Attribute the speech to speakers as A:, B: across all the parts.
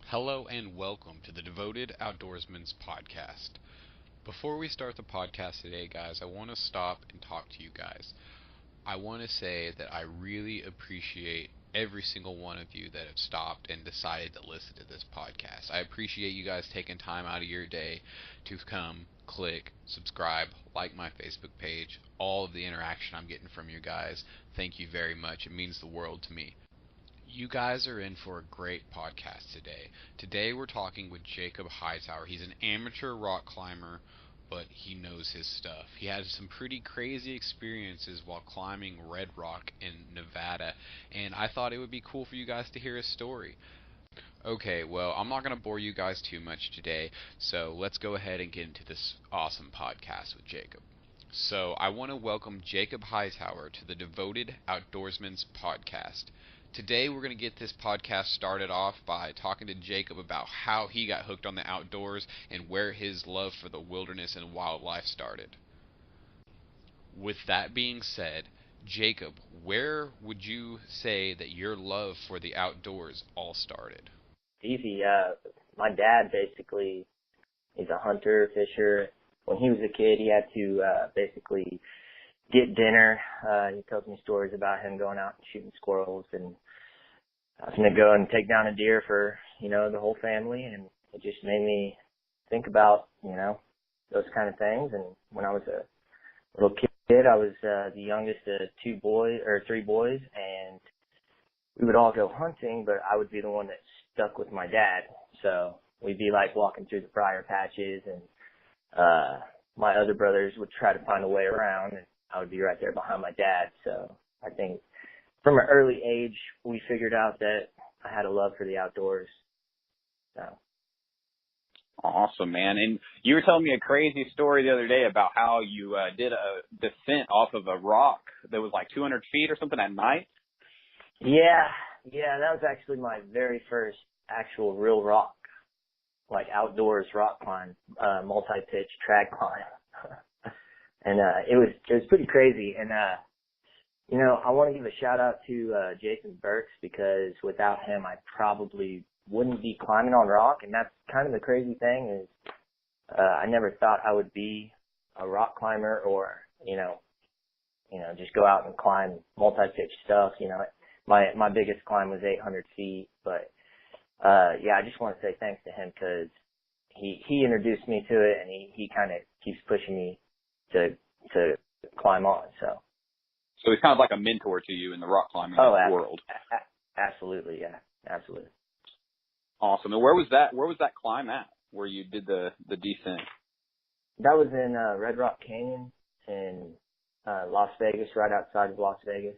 A: Hello and welcome to the Devoted Outdoorsman's podcast. Before we start the podcast today, guys, I want to stop and talk to you guys. I want to say that I really appreciate every single one of you that have stopped and decided to listen to this podcast. I appreciate you guys taking time out of your day to come, click, subscribe, like my Facebook page, all of the interaction I'm getting from you guys. Thank you very much. It means the world to me. You guys are in for a great podcast today. Today we're talking with Jacob Hightown. He's an amateur rock climber, but he knows his stuff. He had some pretty crazy experiences while climbing Red Rock in Nevada, and I thought it would be cool for you guys to hear his story. Okay, well, I'm not going to bore you guys too much today, so let's go ahead and get into this awesome podcast with Jacob. So I want to welcome Jacob Hightower to the Devoted Outdoorsman's podcast. Today we're going to get this podcast started off by talking to Jacob about how he got hooked on the outdoors and where his love for the wilderness and wildlife started. With that being said, Jacob, where would you say that your love for the outdoors all started?
B: Easy. My dad basically, he's a hunter, fisher. When he was a kid, he had to basically get dinner. He tells me stories about him going out and shooting squirrels and having to go and take down a deer for, the whole family. And it just made me think about, those kind of things. And when I was a little kid, I was the youngest of three boys, and we would all go hunting, but I would be the one that stuck with my dad. So we'd be like walking through the briar patches, and my other brothers would try to find a way around, and I would be right there behind my dad. So I think from an early age, we figured out that I had a love for the outdoors. So.
C: Awesome, man. And you were telling me a crazy story the other day about how you did a descent off of a rock that was like 200 feet or something at night.
B: Yeah, that was actually my very first actual real rock, like outdoors rock climb, multi-pitch trad climb. And it was pretty crazy. And I want to give a shout out to Jason Burks, because without him, I probably wouldn't be climbing on rock. And that's kind of the crazy thing is I never thought I would be a rock climber or, just go out and climb multi-pitch stuff. My biggest climb was 800 feet. But, I just want to say thanks to him, because he introduced me to it, and he kind of keeps pushing me to climb on.
C: So he's kind of like a mentor to you in the rock climbing world.
B: Absolutely, yeah, absolutely.
C: Awesome. And where was that climb at, where you did the descent?
B: That was in Red Rock Canyon in Las Vegas, right outside of Las Vegas.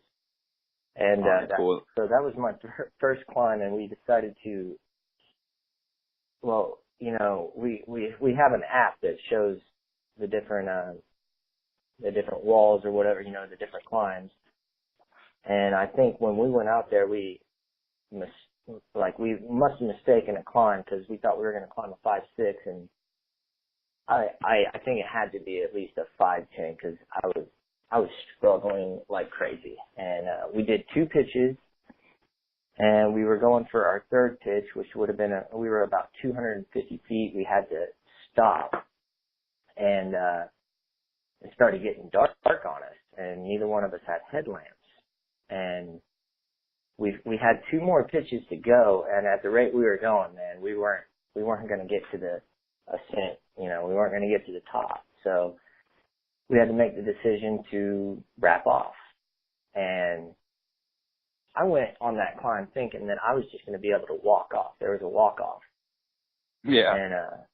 B: And
C: cool.
B: So that was my first climb, and we decided to. Well, we have an app that shows the different walls or whatever, the different climbs. And I think when we went out there, we must have mistaken a climb, because we thought we were going to climb a 5-6, and I think it had to be at least a 5-10, because I was struggling like crazy. And we did 2 pitches, and we were going for our third pitch, which would have been we were about 250 feet. We had to stop, and it started getting dark on us, and neither one of us had headlamps. And we had 2 more pitches to go, and at the rate we were going, man, we weren't going to get to the ascent. We weren't going to get to the top. So we had to make the decision to wrap off. And I went on that climb thinking that I was just going to be able to walk off. There was a walk off.
C: Yeah.
B: And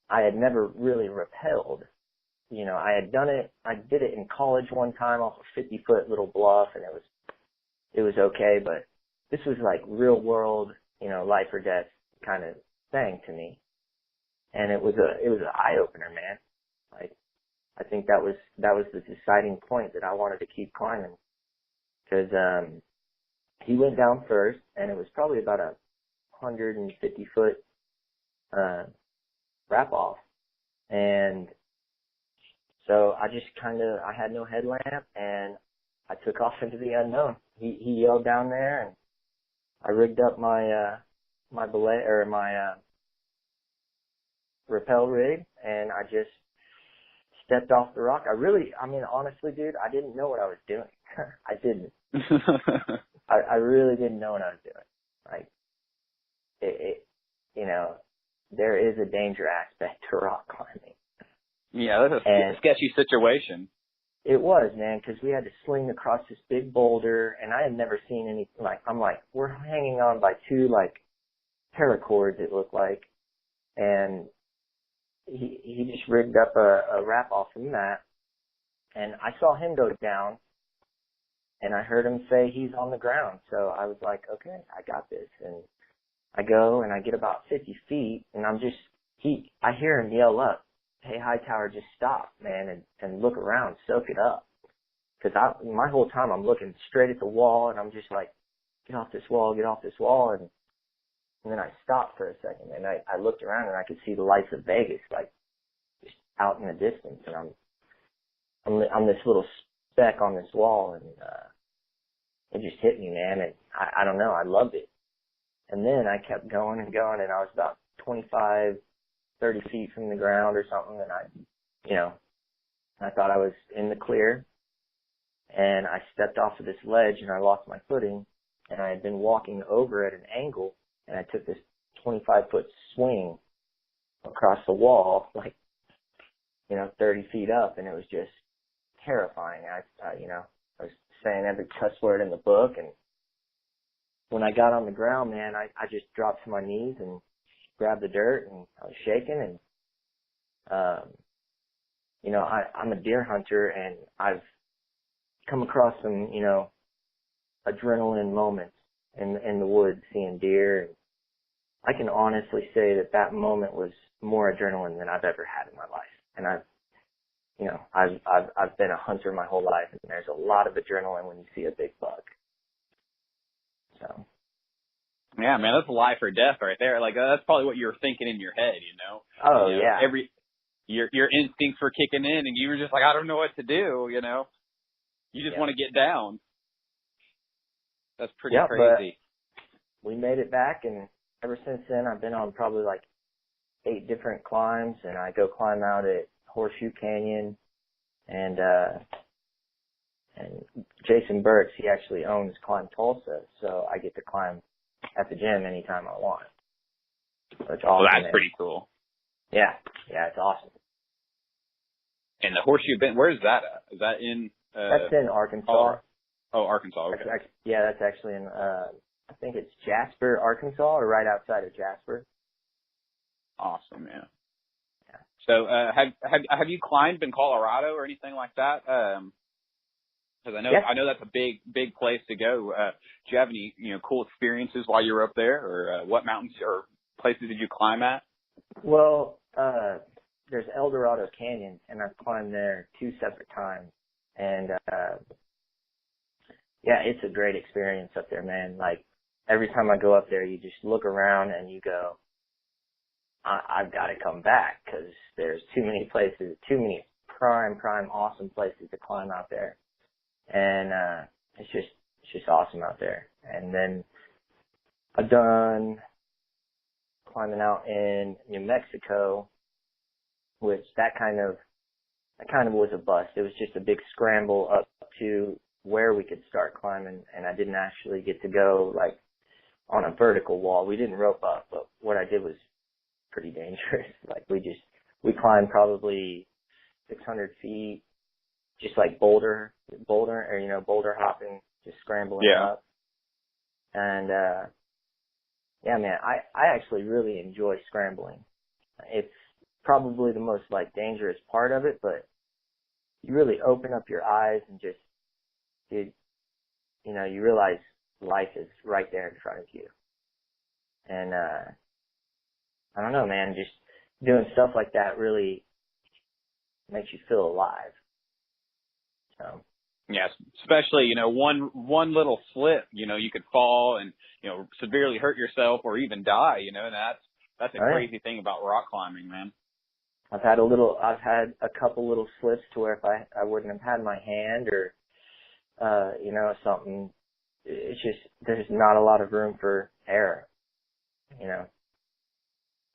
B: I had never really rappelled. I had done it. I did it in college one time off a 50-foot little bluff, and it was okay. But this was like real world, life or death kind of thing to me, and it was an eye opener, man. Like, I think that was the deciding point that I wanted to keep climbing, because he went down first, and it was probably about a 150-foot wrap off, and so I just I had no headlamp, and I took off into the unknown. He yelled down there, and I rigged up my my belay or my rappel rig, and I just stepped off the rock. Honestly, dude, I didn't know what I was doing. I didn't. I really didn't know what I was doing. Like, there is a danger aspect to rock climbing.
C: Yeah, that's a sketchy situation.
B: It was, man, because we had to sling across this big boulder, and I had never seen any, we're hanging on by two, paracords, it looked like, and he just rigged up a wrap off from that, and I saw him go down, and I heard him say he's on the ground, so I was like, okay, I got this, and I go, and I get about 50 feet, and I hear him yell up, hey, Hightower, just stop, man, and look around, soak it up. Because my whole time I'm looking straight at the wall, and I'm just like, get off this wall, and then I stopped for a second, and I looked around, and I could see the lights of Vegas, just out in the distance, and I'm this little speck on this wall, and it just hit me, man, and I don't know, I loved it. And then I kept going and going, and I was about 25, 30 feet from the ground or something, and I thought I was in the clear, and I stepped off of this ledge, and I lost my footing, and I had been walking over at an angle, and I took this 25-foot swing across the wall, 30 feet up, and it was just terrifying. I was saying every cuss word in the book, and when I got on the ground, man, I just dropped to my knees and grabbed the dirt, and I was shaking, and I'm a deer hunter, and I've come across some adrenaline moments in the woods seeing deer, and I can honestly say that moment was more adrenaline than I've ever had in my life. And I've been a hunter my whole life, and there's a lot of adrenaline when you see a big buck. So.
C: Yeah, man, that's life or death right there. That's probably what you were thinking in your head,
B: Oh, yeah.
C: Your instincts were kicking in, and you were just like, I don't know what to do, You just want to get down. That's pretty crazy.
B: But we made it back, and ever since then, I've been on probably 8 different climbs, and I go climb out at Horseshoe Canyon, and Jason Burks, he actually owns Climb Tulsa, so I get to climb at the gym anytime I want. It's awesome.
C: Well, that's pretty cool.
B: Yeah, it's awesome.
C: And the Horseshoe Bend, where is that at? Is that in?
B: That's in Arkansas.
C: Arkansas. Okay.
B: That's actually in. I think it's Jasper, Arkansas, or right outside of Jasper.
C: Awesome, man. Yeah. So, have you climbed in Colorado or anything like that? Because I know that's a big place to go. Do you have any cool experiences while you were up there, or what mountains or places did you climb at?
B: Well, there's El Dorado Canyon, and I've climbed there 2 separate times, and it's a great experience up there, man. Every time I go up there, you just look around and you go, I've got to come back, because there's too many places, too many prime awesome places to climb out there. And it's just awesome out there. And then I've done climbing out in New Mexico, which that kind of was a bust. It was just a big scramble up to where we could start climbing, and I didn't actually get to go on a vertical wall. We didn't rope up, but what I did was pretty dangerous. We climbed probably 600 feet, just boulder hopping, just scrambling up. And man, I actually really enjoy scrambling. It's probably the most dangerous part of it, but you really open up your eyes and just you realize life is right there in front of you. And I don't know, man, just doing stuff like that really makes you feel alive. So.
C: Yes, especially, one little slip, you could fall and, severely hurt yourself or even die, and that's a crazy thing about rock climbing, man.
B: I've had a couple little slips to where if I wouldn't have had my hand or, something, it's just, there's not a lot of room for error,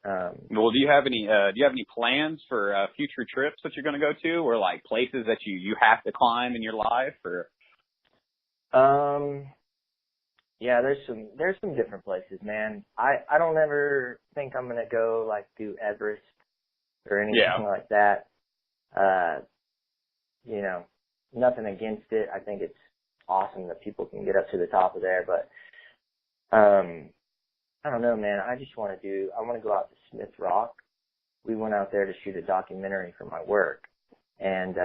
C: Well, do you have any plans for future trips that you're going to go to, or like places that you have to climb in your life, or?
B: Yeah, there's some different places, man. I don't ever think I'm gonna go like do Everest or anything like that. You know, nothing against it. I think it's awesome that people can get up to the top of there, but I don't know, man. I want to go out to Smith Rock. We went out there to shoot a documentary for my work, and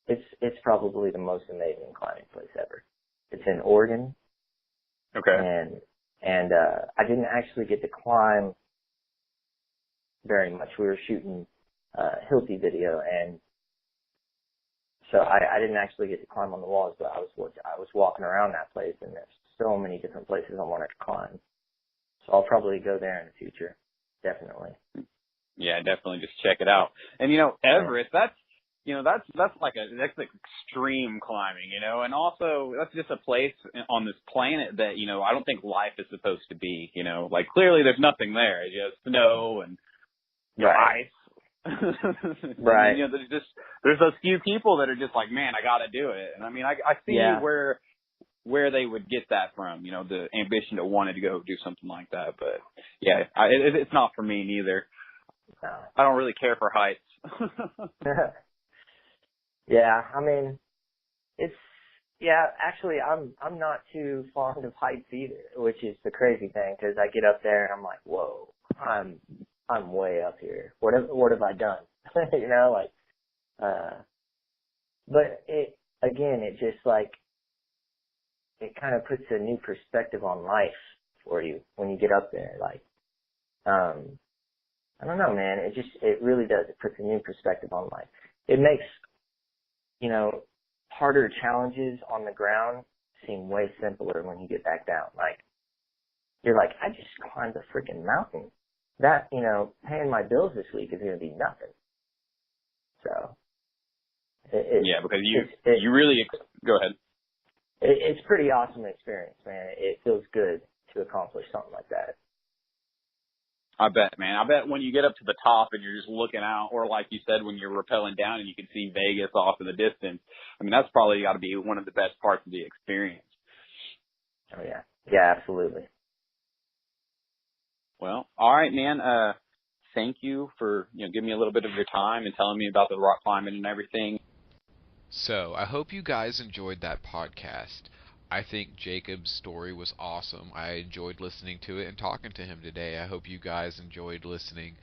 B: it's probably the most amazing climbing place ever. It's in Oregon.
C: Okay.
B: And I didn't actually get to climb very much. We were shooting Hilti video, and so I didn't actually get to climb on the walls, but I was walking around that place, and there's so many different places I wanted to climb. So I'll probably go there in the future. Definitely.
C: Yeah, definitely just check it out. And Everest, that's extreme climbing, and also that's just a place on this planet that, I don't think life is supposed to be, like clearly there's nothing there, just snow and ice.
B: Right.
C: And, there's those few people that are just like, man, I got to do it. And I mean, I see where they would get that from, the ambition to want to go do something like that. But yeah, it's not for me neither.
B: No.
C: I don't really care for heights.
B: Yeah, I mean, actually I'm not too fond of heights either, which is the crazy thing, because I get up there and I'm like, whoa, I'm way up here. What have I done? But it just like, it kind of puts a new perspective on life for you when you get up there. Like, I don't know, man. It really does. It puts a new perspective on life. It makes, harder challenges on the ground seem way simpler when you get back down. Like, you're like, I just climbed a freaking mountain. That, paying my bills this week is going to be nothing. So.
C: Because you really, go ahead.
B: It's pretty awesome experience, man. It feels good to accomplish something like that.
C: I bet, man. I bet when you get up to the top and you're just looking out, or like you said, when you're rappelling down and you can see Vegas off in the distance, I mean, that's probably got to be one of the best parts of the experience.
B: Oh, yeah. Yeah, absolutely.
C: Well, all right, man. Thank you for, giving me a little bit of your time and telling me about the rock climbing and everything.
A: So, I hope you guys enjoyed that podcast. I think Jacob's story was awesome. I enjoyed listening to it and talking to him today. I hope you guys enjoyed listening.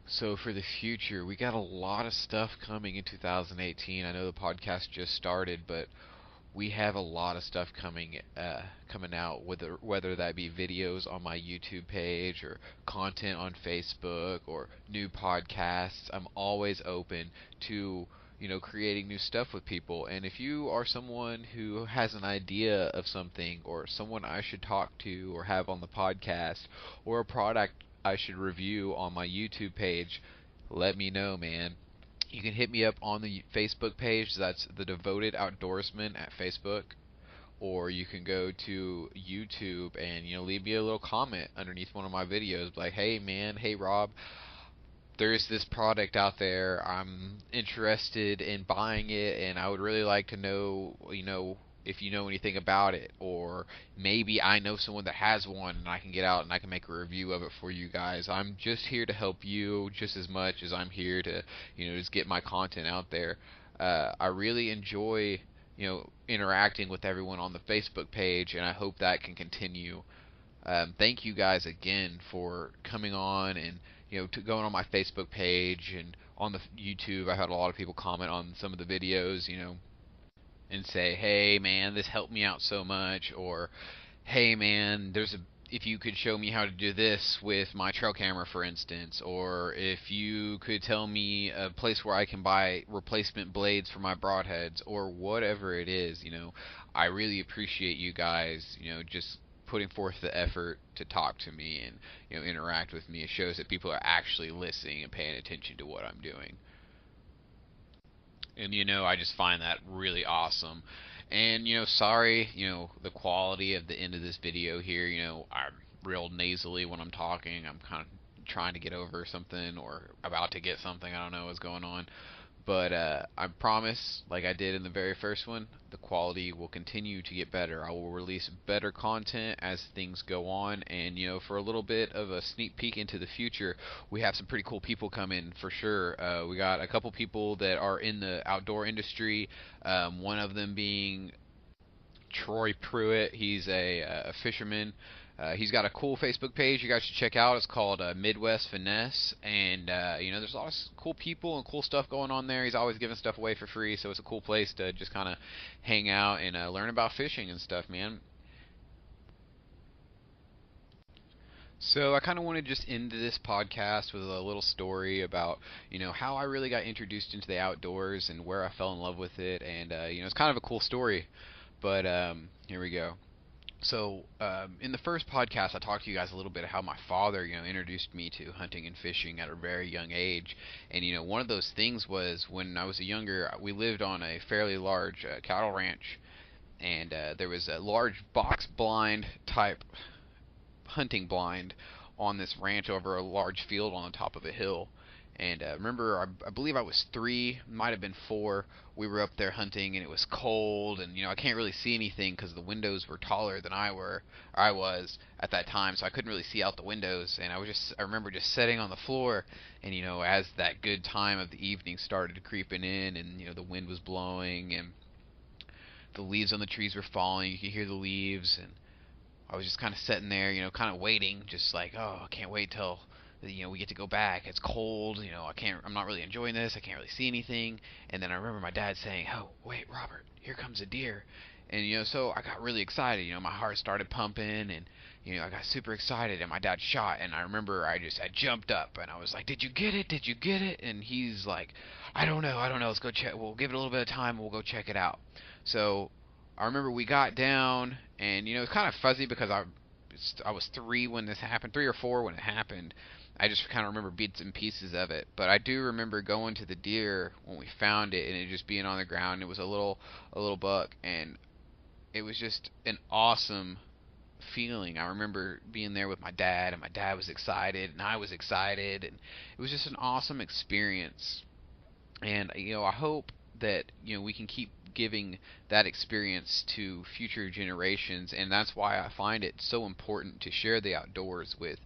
A: So for the future, we got a lot of stuff coming in 2018. I know the podcast just started, but we have a lot of stuff coming out, whether that be videos on my YouTube page or content on Facebook or new podcasts. I'm always open to creating new stuff with people. And if you are someone who has an idea of something, or someone I should talk to or have on the podcast, or a product I should review on my YouTube page, let me know, man. You can hit me up on the Facebook page. That's The Devoted Outdoorsman at Facebook. Or you can go to YouTube and leave me a little comment underneath one of my videos, like, hey man, hey Rob, there's this product out there, I'm interested in buying it, and I would really like to know, if you know anything about it, or maybe I know someone that has one and I can get out and I can make a review of it for you guys. I'm just here to help you just as much as I'm here to, just get my content out there. I really enjoy, interacting with everyone on the Facebook page, and I hope that can continue. Thank you guys again for coming on and to going on my Facebook page and on the YouTube. I had a lot of people comment on some of the videos, and say, hey man, this helped me out so much, or hey man, if you could show me how to do this with my trail camera, for instance, or if you could tell me a place where I can buy replacement blades for my broadheads, or whatever it is, I really appreciate you guys, just putting forth the effort to talk to me and interact with me. It shows that people are actually listening and paying attention to what I'm doing. And I just find that really awesome. And sorry, the quality of the end of this video here, real nasally when I'm talking. I'm kind of trying to get over something or about to get something. I don't know what's going on. But I promise, like I did in the very first one, the quality will continue to get better. I will release better content as things go on. And, for a little bit of a sneak peek into the future, we have some pretty cool people coming for sure. We got a couple people that are in the outdoor industry, one of them being Troy Pruitt. He's a fisherman. He's got a cool Facebook page you guys should check out. It's called Midwest Finesse, and there's a lot of cool people and cool stuff going on there. He's always giving stuff away for free, so it's a cool place to just kind of hang out and learn about fishing and stuff, man. So I kind of want to just end this podcast with a little story about, how I really got introduced into the outdoors and where I fell in love with it, and it's kind of a cool story. But here we go. So, in the first podcast, I talked to you guys a little bit how my father, introduced me to hunting and fishing at a very young age. And, one of those things was when I was younger, we lived on a fairly large cattle ranch, and there was a large box blind type hunting blind on this ranch over a large field on the top of a hill. And remember, I believe I was 3, might have been 4. We were up there hunting, and it was cold, and I can't really see anything because the windows were taller than I was at that time, so I couldn't really see out the windows. And I remember just sitting on the floor, and as that good time of the evening started creeping in, and the wind was blowing, and the leaves on the trees were falling, you could hear the leaves, and I was just kind of sitting there, kind of waiting, just like, oh, I can't wait till we get to go back. It's cold, I'm not really enjoying this. I can't really see anything. And then I remember my dad saying, "Oh, wait, Robert, here comes a deer." And so I got really excited. My heart started pumping, and I got super excited. And my dad shot, and I remember I jumped up, and I was like, "Did you get it? Did you get it?" And he's like, I don't know. Let's go check. We'll give it a little bit of time, and we'll go check it out." So I remember we got down, and it's kind of fuzzy because I was 3 when this happened, 3 or 4 when it happened. I just kind of remember bits and pieces of it, but I do remember going to the deer when we found it, and it just being on the ground. It was a little buck, and it was just an awesome feeling. I remember being there with my dad, and my dad was excited, and I was excited, and it was just an awesome experience. And I hope that we can keep giving that experience to future generations, and that's why I find it so important to share the outdoors with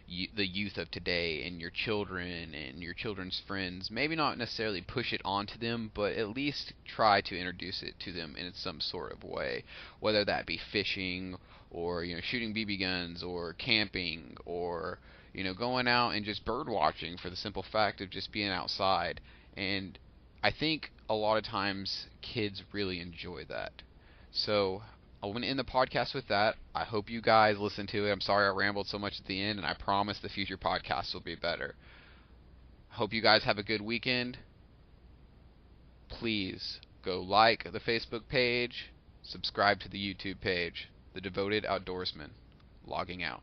A: the youth of today and your children and your children's friends. Maybe not necessarily push it onto them, but at least try to introduce it to them in some sort of way, whether that be fishing or shooting BB guns or camping or going out and just bird watching for the simple fact of just being outside. And I think a lot of times kids really enjoy that. So I want to end the podcast with that. I hope you guys listen to it. I'm sorry I rambled so much at the end, and I promise the future podcasts will be better. Hope you guys have a good weekend. Please go like the Facebook page, subscribe to the YouTube page. The Devoted Outdoorsman, logging out.